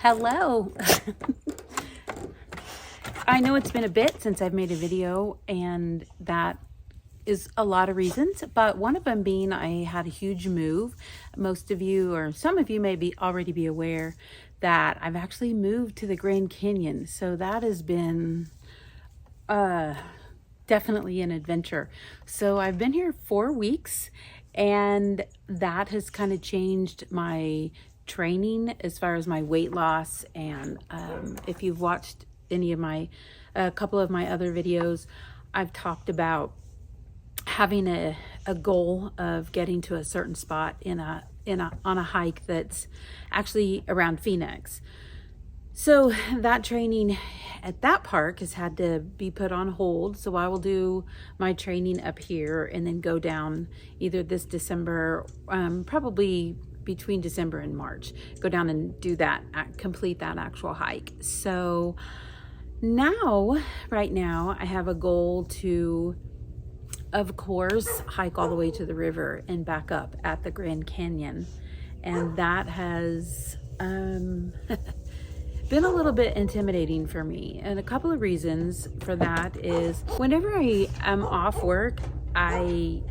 Hello. I know it's been a bit since I've made a video, and that is a lot of reasons, but one of them being I had a huge move. Most of you, or some of you, may be already be aware that I've actually moved to the Grand Canyon. So that has been definitely an adventure. So I've been here 4 weeks, and that has kind of changed my training as far as my weight loss. And if you've watched any of my a couple of my other videos, I've talked about having a goal of getting to a certain spot on a hike that's actually around Phoenix. So that training at that park has had to be put on hold. So I will do my training up here and then go down either this December, probably between December and March, go down and do that, complete that actual hike. So right now I have a goal to, of course, hike all the way to the river and back up at the Grand Canyon. And that has been a little bit intimidating for me. And a couple of reasons for that is whenever I am off work, I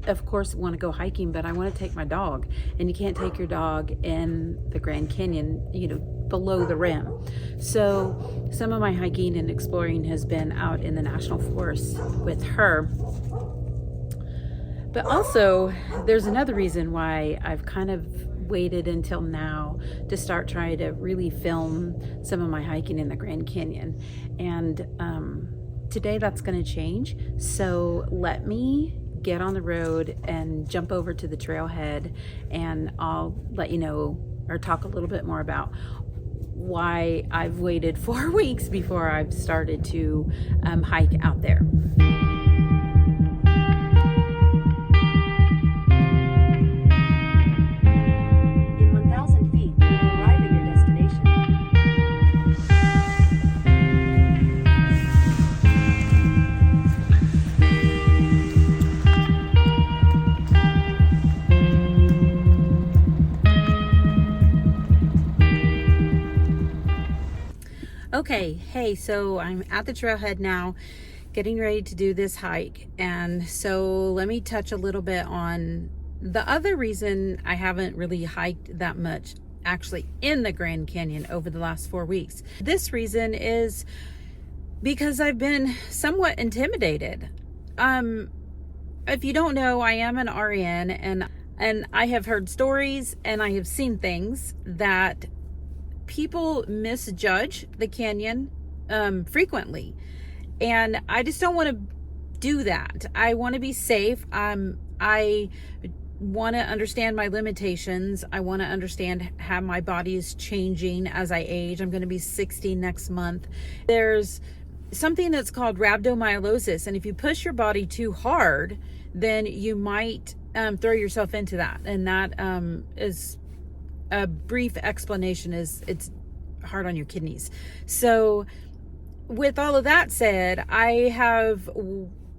of course want to go hiking, but I want to take my dog, and you can't take your dog in the Grand Canyon, below the rim. So some of my hiking and exploring has been out in the national forest with her. But also there's another reason why I've kind of waited until now to start trying to really film some of my hiking in the Grand Canyon. And today that's going to change. So let me get on the road and jump over to the trailhead, and I'll let you know or talk a little bit more about why I've waited 4 weeks before I've started to hike out there. Okay, hey, so I'm at the trailhead now, getting ready to do this hike. And so let me touch a little bit on the other reason I haven't really hiked that much actually in the Grand Canyon over the last 4 weeks. This reason is because I've been somewhat intimidated. If you don't know, I am an RN, and I have heard stories and I have seen things that people misjudge the canyon frequently, and I just don't want to do that. I want to be safe. I want to understand my limitations. I want to understand how my body is changing as I age. I'm going to be 60 next month. There's something that's called rhabdomyolysis, and if you push your body too hard, then you might throw yourself into that. And that is a brief explanation, is it's hard on your kidneys. So with all of that said, I have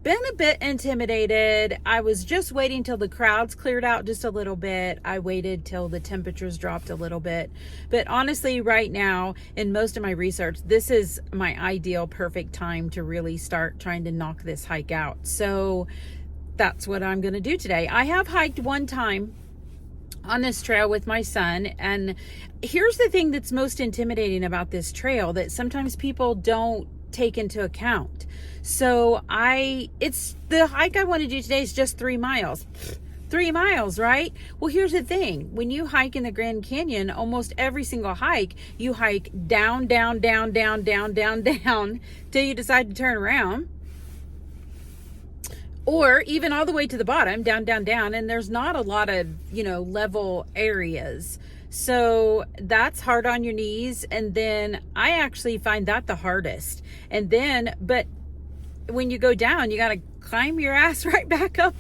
been a bit intimidated. I was just waiting till the crowds cleared out just a little bit. I waited till the temperatures dropped a little bit. But honestly, right now, in most of my research, this is my ideal, perfect time to really start trying to knock this hike out. So that's what I'm going to do today. I have hiked one time on this trail with my son, and here's the thing that's most intimidating about this trail that sometimes people don't take into account. So it's the hike I want to do today is just 3 miles. 3 miles, right? Well, here's the thing. When you hike in the Grand Canyon, almost every single hike, you hike down, down, down, down, down, down, down till you decide to turn around. Or even all the way to the bottom, down, down, down. And there's not a lot of, level areas. So that's hard on your knees. And then I actually find that the hardest. And then, but when you go down, you got to climb your ass right back up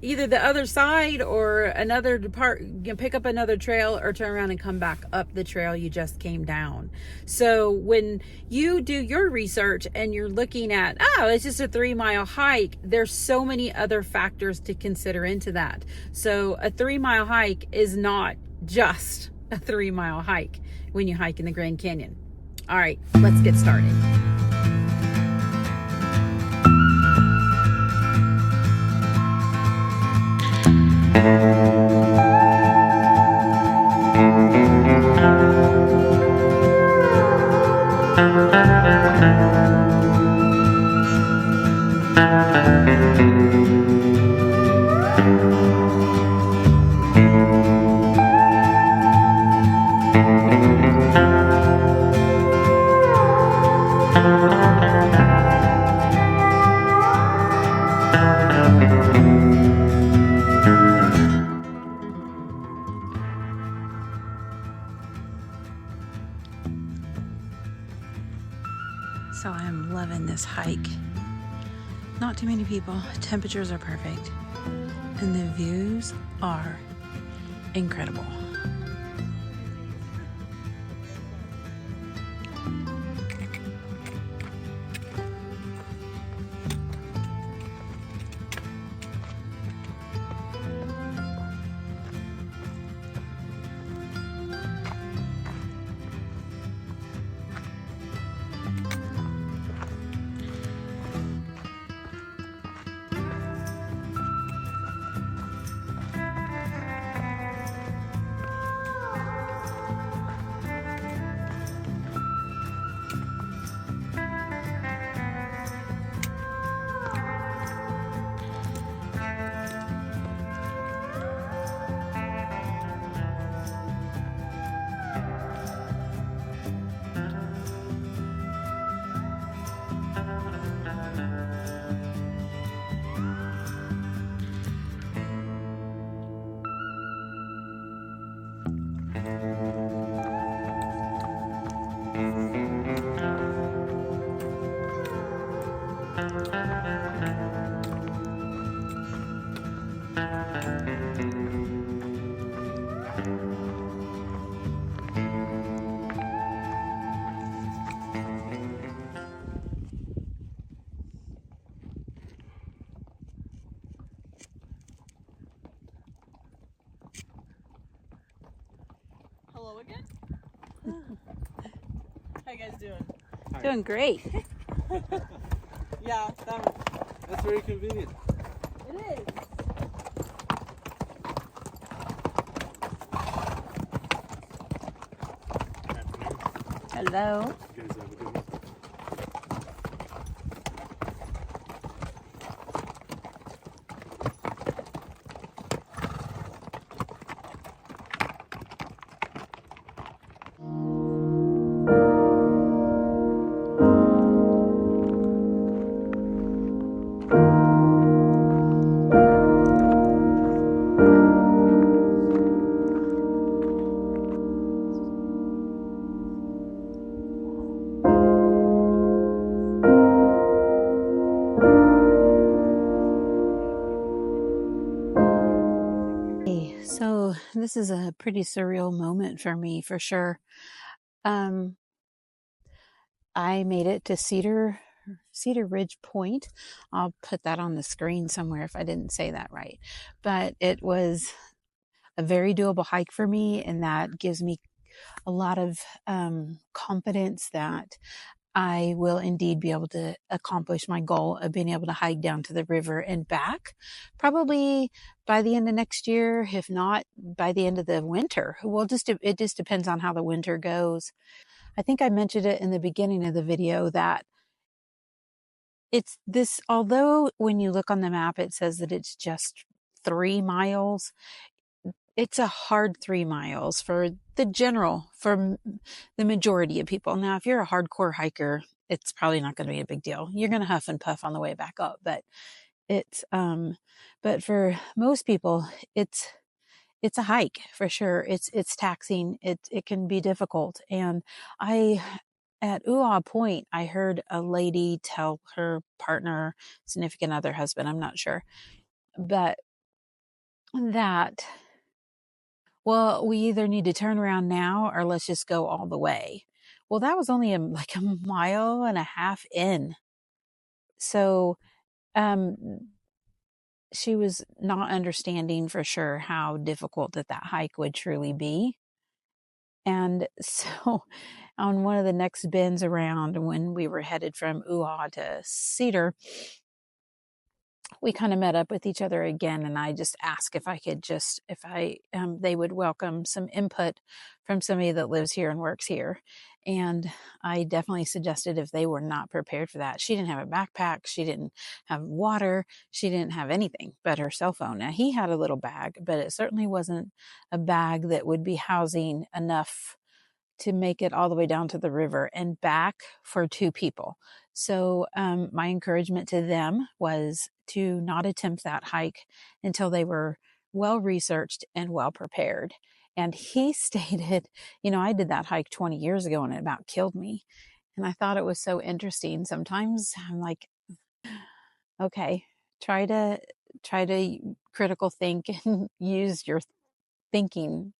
either the other side or another part. You can pick up another trail or turn around and come back up the trail you just came down. So when you do your research and you're looking at, it's just a 3 mile hike, there's so many other factors to consider into that. So a 3 mile hike is not just a 3 mile hike. when you hike in the Grand Canyon. All right, let's get started. So I'm loving this hike. Not too many people, temperatures are perfect, and the views are incredible. Hello again. How you guys doing? Hi. Doing great. Yeah, that's very convenient. It is. Hello. You guys have a good one. So this is a pretty surreal moment for me, for sure. I made it to Cedar Ridge Point. I'll put that on the screen somewhere if I didn't say that right. But it was a very doable hike for me, and that gives me a lot of confidence that I will indeed be able to accomplish my goal of being able to hike down to the river and back, probably by the end of next year, if not by the end of the winter. It just depends on how the winter goes. I think I mentioned it in the beginning of the video that it's this, although when you look on the map, it says that it's just 3 miles. It's a hard 3 miles for the majority of people. Now, if you're a hardcore hiker, it's probably not going to be a big deal. You're going to huff and puff on the way back up, but but for most people, it's a hike for sure. It's taxing. It can be difficult. And at Uahu Point, I heard a lady tell her partner, significant other, husband, I'm not sure, but that, well, we either need to turn around now or let's just go all the way. Well, that was only like a mile and a half in. So, she was not understanding for sure how difficult that hike would truly be. And so on one of the next bends around, when we were headed from Ooaw to Cedar, we kind of met up with each other again, and I just asked if I could just, if I, they would welcome some input from somebody that lives here and works here. And I definitely suggested if they were not prepared for that. She didn't have a backpack. She didn't have water. She didn't have anything but her cell phone. Now, he had a little bag, but it certainly wasn't a bag that would be housing enough to make it all the way down to the river and back for 2 people. So my encouragement to them was to not attempt that hike until they were well researched and well prepared. And he stated, I did that hike 20 years ago and it about killed me. And I thought it was so interesting. Sometimes I'm like, okay, try to critical think and use your thinking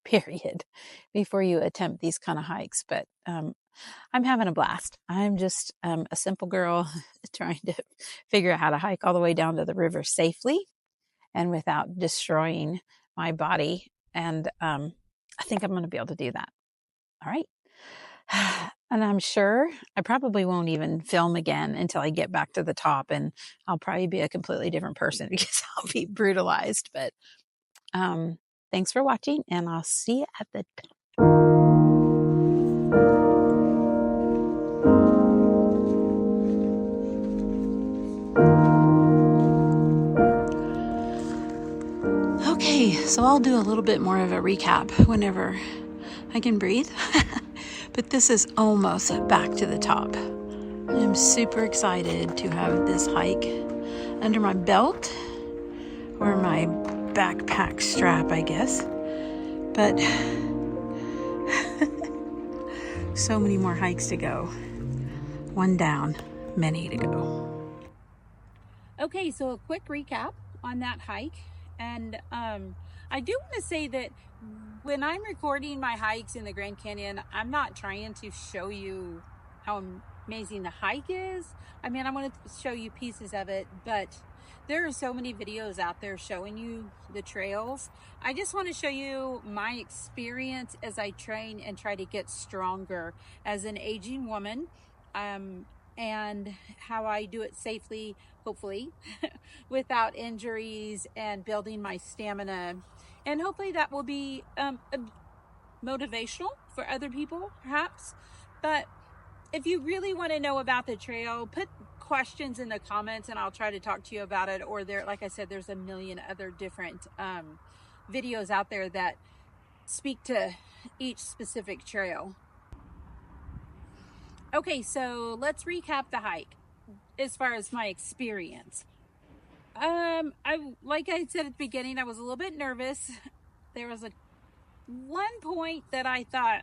period before you attempt these kind of hikes. But I'm having a blast. I'm just a simple girl trying to figure out how to hike all the way down to the river safely and without destroying my body. And I think I'm going to be able to do that. All right. And I'm sure I probably won't even film again until I get back to the top, and I'll probably be a completely different person because I'll be brutalized. But thanks for watching, and I'll see you at the top. Okay, so I'll do a little bit more of a recap whenever I can breathe. But this is almost back to the top. I'm super excited to have this hike under my belt, or my backpack strap, I guess. But so many more hikes to go. One down, many to go. Okay, so a quick recap on that hike. And I do want to say that when I'm recording my hikes in the Grand Canyon, I'm not trying to show you how amazing the hike is. I mean, I want to show you pieces of it, but there are so many videos out there showing you the trails. I just want to show you my experience as I train and try to get stronger as an aging woman, and how I do it safely, hopefully, without injuries, and building my stamina. And hopefully that will be motivational for other people, perhaps. But if you really want to know about the trail, put questions in the comments and I'll try to talk to you about it. Or there, like I said, there's a million other different videos out there that speak to each specific trail. Okay, so let's recap the hike as far as my experience. Like I said at the beginning, I was a little bit nervous. There was one point that I thought,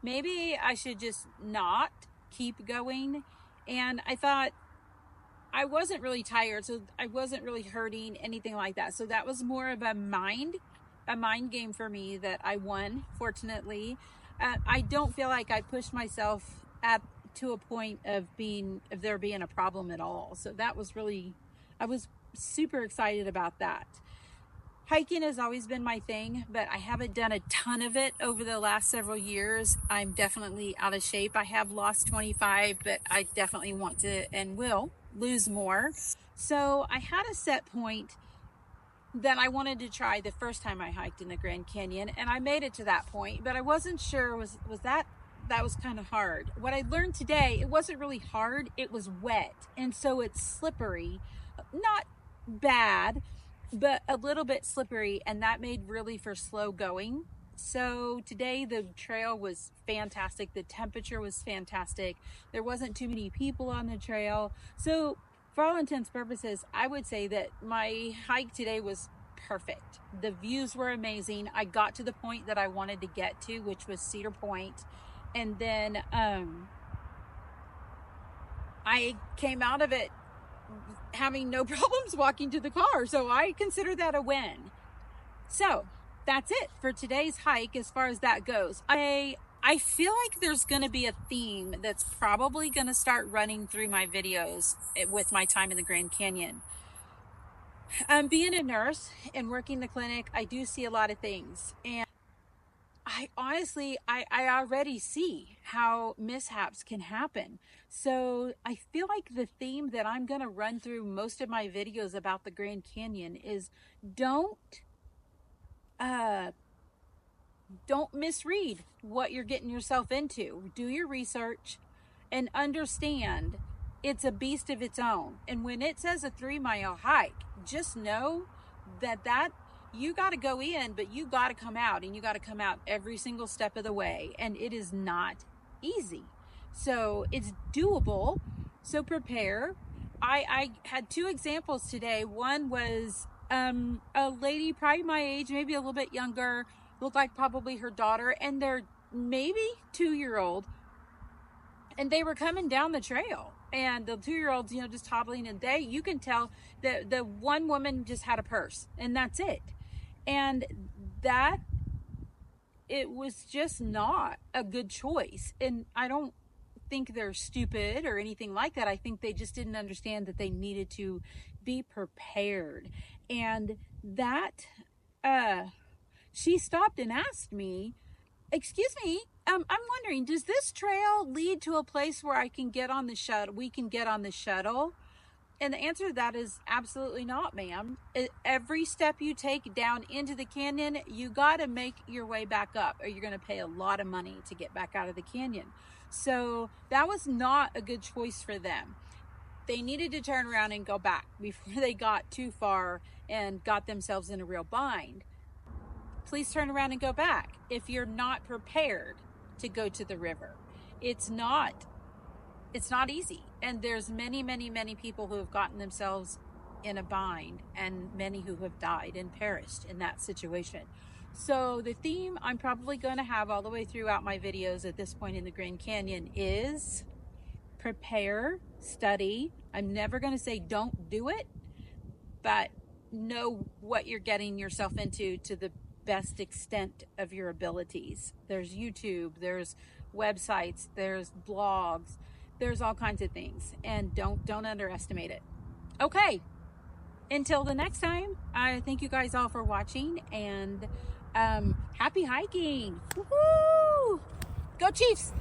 maybe I should just not keep going. And I thought I wasn't really tired, so I wasn't really hurting, anything like that. So that was more of a mind game for me that I won, fortunately. I don't feel like I pushed myself to a point of there being a problem at all. So that was really, I was super excited about that. Hiking has always been my thing, but I haven't done a ton of it over the last several years. I'm definitely out of shape. I have lost 25, but I definitely want to and will lose more. So I had a set point that I wanted to try the first time I hiked in the Grand Canyon, and I made it to that point, but I wasn't sure was that was kind of hard. What I learned today, it wasn't really hard, it was wet, and so it's slippery. Not bad, but a little bit slippery, and that made really for slow going. So today the trail was fantastic. The temperature was fantastic. There wasn't too many people on the trail. So for all intents and purposes, I would say that my hike today was perfect. The views were amazing. I got to the point that I wanted to get to, which was Cedar Point. And then I came out of it having no problems walking to the car. So I consider that a win. So that's it for today's hike as far as that goes. I feel like there's going to be a theme that's probably going to start running through my videos with my time in the Grand Canyon. Being a nurse and working the clinic, I do see a lot of things. And I honestly, I already see how mishaps can happen. So I feel like the theme that I'm going to run through most of my videos about the Grand Canyon is don't, uh, don't misread what you're getting yourself into. Do your research and understand it's a beast of its own. And when it says a 3-mile hike, just know that you got to go in, but you got to come out, and you got to come out every single step of the way. And it is not easy. So it's doable. So prepare. I had 2 examples today. One was a lady probably my age, maybe a little bit younger, looked like probably her daughter, and their maybe 2-year-old, and they were coming down the trail, and the 2-year-old's, you know, just hobbling, and you can tell that the one woman just had a purse, and that's it. And that, it was just not a good choice. And I don't think they're stupid or anything like that. I think they just didn't understand that they needed to be prepared. And that, she stopped and asked me, excuse me, I'm wondering, does this trail lead to a place where I can get on the shuttle? We can get on the shuttle? And the answer to that is absolutely not, ma'am. Every step you take down into the canyon, you got to make your way back up, or you're going to pay a lot of money to get back out of the canyon. So that was not a good choice for them. They needed to turn around and go back before they got too far and got themselves in a real bind. Please turn around and go back if you're not prepared to go to the river. It's not easy. And there's many, many, many people who have gotten themselves in a bind, and many who have died and perished in that situation. So the theme I'm probably going to have all the way throughout my videos at this point in the Grand Canyon is prepare, study. I'm never going to say don't do it, but know what you're getting yourself into to the best extent of your abilities. There's YouTube, there's websites, there's blogs, there's all kinds of things, and don't underestimate it. Okay, until the next time, I thank you guys all for watching, and happy hiking. Woohoo! Go Chiefs!